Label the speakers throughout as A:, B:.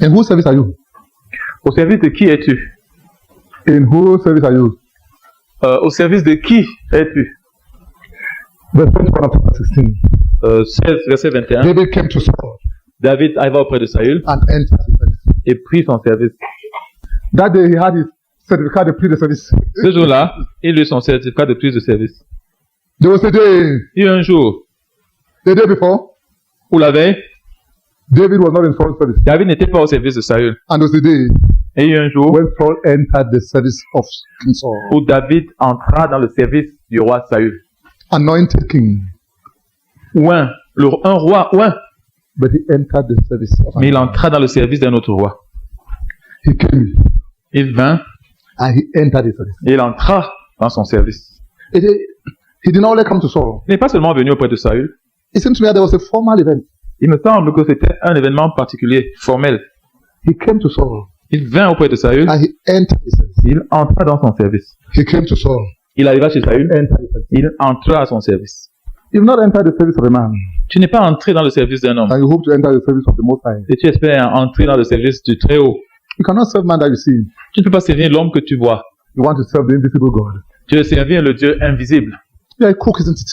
A: In whose service are you?
B: Au service de qui es-tu?
A: In whose service are you?
B: Au service de qui es-tu?
A: Verse 21 of chapter 16.
B: 16, verset 21.
A: David came to Saul
B: David arriva auprès de Saül
A: and entered his service.
B: et prit son service.
A: That day he had his certificate to plead the service.
B: Ce jour-là, il eut son certificat de prise de service.
A: There was a day,
B: Il y a eu un jour
A: the day before,
B: où la veille,
A: David was not in Saul's service.
B: David n'était pas au service de Saül.
A: And there was a day
B: Et il y a eu un jour
A: when Saul entered the service of King Saul.
B: où David entra dans le service du roi Saül.
A: Anointed king.
B: Un roi,
A: But he entered the service of
B: mais il entra dans le service d'un autre roi.
A: He came
B: Il vint
A: and he entered his service.
B: et il entra dans son service.
A: He did not only come to Saul.
B: Il n'est pas seulement venu auprès de Saül.
A: It seems to me that there was a formal event.
B: Il me semble que c'était un événement particulier, formel.
A: He came to Saul
B: Il vint auprès de Saül.
A: and he entered his service.
B: Il entra dans son service.
A: He came to Saul.
B: Il arriva chez Saül.
A: Entered his service.
B: Il entra à son service.
A: You've not entered the service of a man,
B: Tu n'es pas entré dans le service d'un homme.
A: and you hope to enter the service of the Most High.
B: Et tu espères entrer dans le service du Très-Haut.
A: You cannot serve man that you see.
B: Tu ne peux pas servir l'homme que tu vois.
A: You want to serve the invisible God.
B: Tu veux servir le Dieu invisible.
A: You're a crook, isn't it?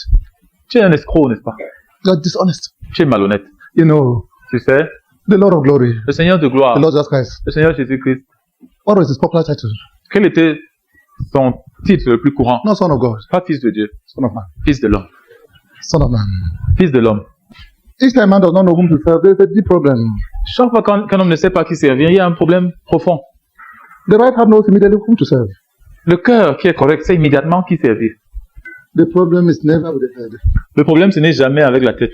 B: Tu es un escroc, n'est-ce pas?
A: You're dishonest.
B: Tu es malhonnête.
A: You know,
B: Tu sais,
A: the Lord of glory,
B: le Seigneur de gloire,
A: the Lord Jesus Christ.
B: le Seigneur Jésus-Christ,
A: What was his popular title?
B: quel était son titre le plus courant?
A: Not Son of God,
B: Pas fils de Dieu,
A: Son of Man.
B: fils de l'homme.
A: Son of Man.
B: Fils de l'homme.
A: Each time man does not know whom to serve, there's a deep problem.
B: Chaque fois qu'un homme ne sait pas qui servir, il y a un problème profond.
A: The right hand knows immediately whom to serve.
B: Le cœur qui est correct sait immédiatement qui servir.
A: The problem is never with the head.
B: Le problème, ce n'est jamais avec la tête.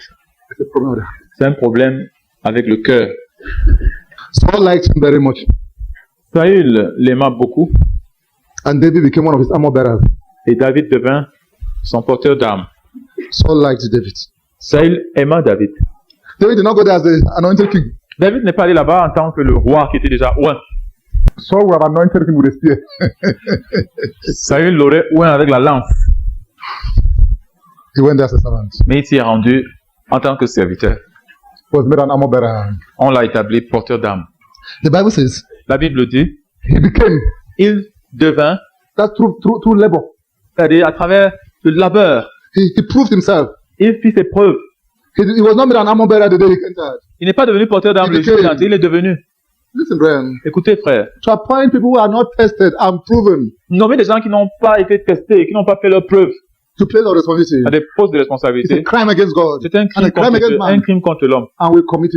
A: It's a problem with the heart.
B: C'est un problème avec le cœur.
A: Saul liked him very much,
B: Saül l'aima beaucoup
A: and David became one of his armor bearers.
B: et David devint son porteur d'armes.
A: Saul liked David.
B: Saül aima David.
A: David did not go there as the anointed king.
B: David n'est pas allé là-bas en tant que le roi qui était déjà oint.
A: Saul would have anointed him with a spear.
B: Saül l'aurait oint avec la lance,
A: He went there as a servant.
B: mais il s'y est rendu en tant que serviteur.
A: He was made an armor bearer.
B: On l'a établi porteur d'armes.
A: The Bible says
B: La Bible dit,
A: he became,
B: il devint,
A: that's through labor.
B: c'est-à-dire à travers le labeur,
A: He proved himself.
B: il fit ses preuves.
A: He was not made an armor bearer the day he entered.
B: Il n'est pas devenu porteur d'armes le jour où il est entré, il est devenu.
A: Listen, brethren,
B: Écoutez, frère,
A: to appoint people who are not tested and proven
B: nommer des gens qui n'ont pas été testés, qui n'ont pas fait leurs preuves
A: to place our responsibility
B: à des postes de
A: is a
B: responsabilité,
A: crime against God.
B: c'est un
A: And
B: crime
A: a crime
B: contre
A: against
B: Dieu, un
A: man.
B: crime contre l'homme.
A: And we commit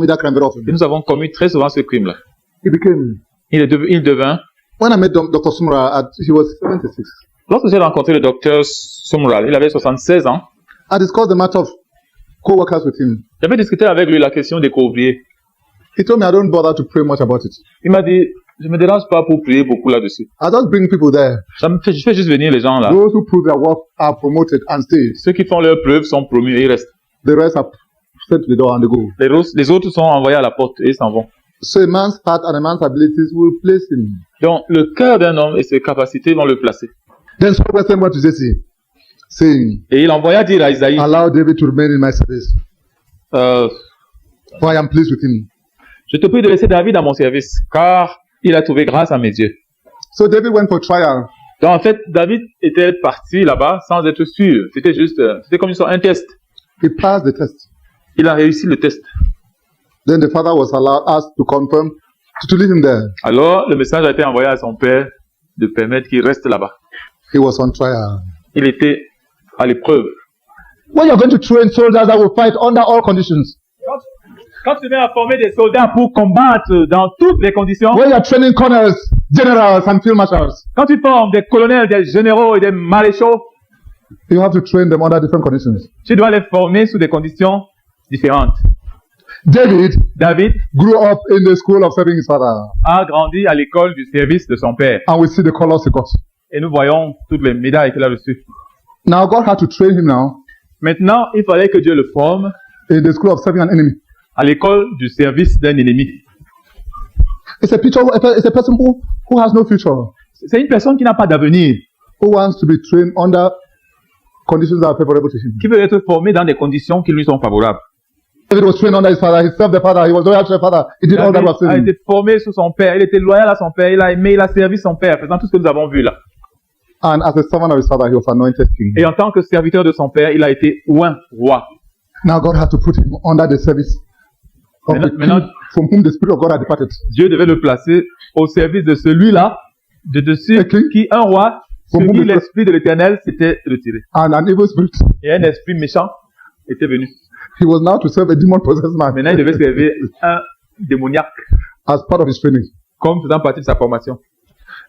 A: that crime very often.
B: Et nous avons commis très souvent ce crime-là.
A: He became.
B: Il devint,
A: When I met Dr. Sumra, he was 76.
B: lorsque j'ai rencontré le docteur Sumral, il avait 76 ans,
A: I discussed the matter of co-workers with him.
B: j'avais discuté avec lui la question des co-ouvriers.
A: He told me I don't bother to pray much about it.
B: Il m'a dit, je me dérange pas pour prier beaucoup là-dessus.
A: I just bring people there.
B: Je fais juste venir les gens là.
A: Those who prove their work are promoted and stay.
B: Ceux qui font leurs preuves sont promus et ils restent.
A: The rest are sent to the door and they go.
B: Les autres sont envoyés à la porte et ils s'en vont.
A: So a man's heart and a man's abilities will place him.
B: Donc, le cœur d'un homme et ses capacités vont le placer.
A: Then Saul sent word to Jesse, saying,
B: Et il envoya dire à Isaïe,
A: allow David to remain in my service, for I am pleased with him.
B: je te prie de laisser David à mon service, car il a trouvé grâce à mes yeux.
A: So David went for trial.
B: Donc, en fait, David était parti là-bas sans être sûr. C'était juste, c'était comme un test.
A: He passed the test.
B: Il a réussi le test.
A: Then the father was asked to confirm, to leave him there.
B: Alors, le message a été envoyé à son père de permettre qu'il reste là-bas.
A: He was on trial.
B: Il était à l'épreuve.
A: When you're going to train soldiers that will fight under all conditions,
B: Quand tu viens à former des soldats pour combattre dans toutes les conditions,
A: when you're training colonels, generals, and field marshals,
B: quand tu formes des colonels, des généraux et des maréchaux,
A: you have to train them under different conditions.
B: tu dois les former sous des conditions différentes.
A: David
B: David
A: grew up in the school of serving his father,
B: a grandi à l'école du service de son père.
A: and we see the colors he got.
B: Et nous voyons toutes les médailles qu'il a reçues.
A: Now God had to train him now
B: Maintenant, il fallait que Dieu le forme
A: in the school of serving an enemy.
B: à l'école du service d'un ennemi.
A: It's a person who has no future,
B: C'est une personne qui n'a pas d'avenir,
A: who wants to be trained under conditions that are favorable to him.
B: qui veut être formée dans des conditions qui lui sont favorables.
A: David was trained under his father. He served the father. He was loyal to the father. He did all that we have
B: David a
A: seen.
B: été formé sous son père. Il était loyal à son père. Il a aimé, il a servi son père, faisant tout ce que nous avons vu là.
A: And as a servant of his father, he was anointed king.
B: Et en tant que serviteur de son père, il a été oint roi.
A: Now God had to put him under the service of the
B: Maintenant,
A: king from whom the Spirit of God had departed.
B: Dieu devait le placer au service de celui-là, de dessus,
A: Okay.
B: qui un roi, sur
A: From
B: qui
A: whom the-
B: l'esprit de l'Éternel s'était retiré.
A: And an evil spirit.
B: Et un esprit méchant était venu.
A: He was now to serve a demon-possessed man
B: Maintenant, il devait servir un démoniaque,
A: as part of his training.
B: comme faisant partie de sa formation.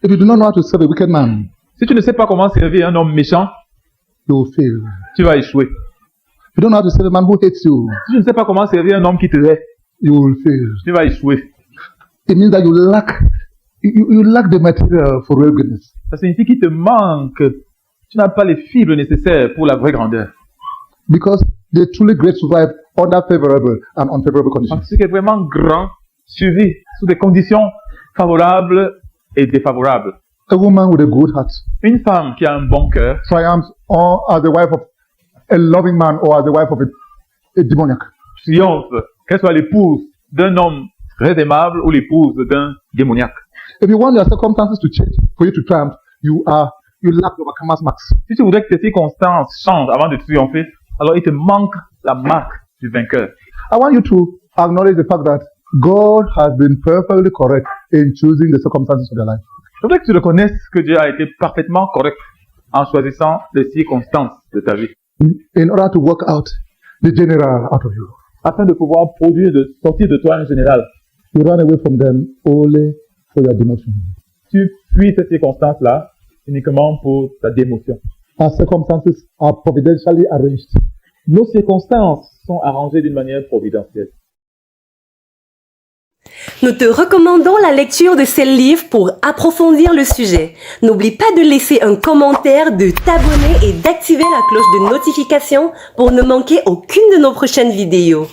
A: If you do not know how to serve a wicked man,
B: Si tu ne sais pas comment servir un homme méchant,
A: you will fail.
B: tu vas échouer.
A: If you don't know how to serve a man who hates you,
B: Si tu ne sais pas comment servir un homme qui te hait,
A: you will fail.
B: tu vas échouer.
A: It means that you lack the material for real goodness.
B: Ça signifie qu'il te manque. Tu n'as pas les fibres nécessaires pour la vraie grandeur.
A: Because the truly great survive under favorable and unfavorable conditions.
B: Parce que ce qui est vraiment grand, suivi sous des conditions favorables et défavorables.
A: A woman with a good heart
B: Une femme qui a un bon cœur
A: triumphs or as the wife of a loving man or as the wife of a demoniac.
B: triomphe, qu'elle soit l'épouse d'un homme très aimable ou l'épouse d'un démoniaque.
A: If you want your circumstances to change for you to triumph, you lack the overcomer's marks.
B: Si tu voudrais que tes circonstances changent avant de triompher, alors il te manque la marque du vainqueur.
A: I want you to acknowledge the fact that God has been perfectly correct in choosing the circumstances of your life.
B: Je voudrais que tu reconnaisses que Dieu a été parfaitement correct en choisissant les circonstances de ta vie,
A: In order to work out the general out of you.
B: afin de pouvoir sortir de toi un général.
A: You run away from them only for your demotion.
B: Tu fuis ces circonstances-là uniquement pour ta démotion.
A: Our circumstances are providentially arranged.
B: Nos circonstances sont arrangées d'une manière providentielle.
C: Nous te recommandons la lecture de ces livres pour approfondir le sujet. N'oublie pas de laisser un commentaire, de t'abonner et d'activer la cloche de notification pour ne manquer aucune de nos prochaines vidéos.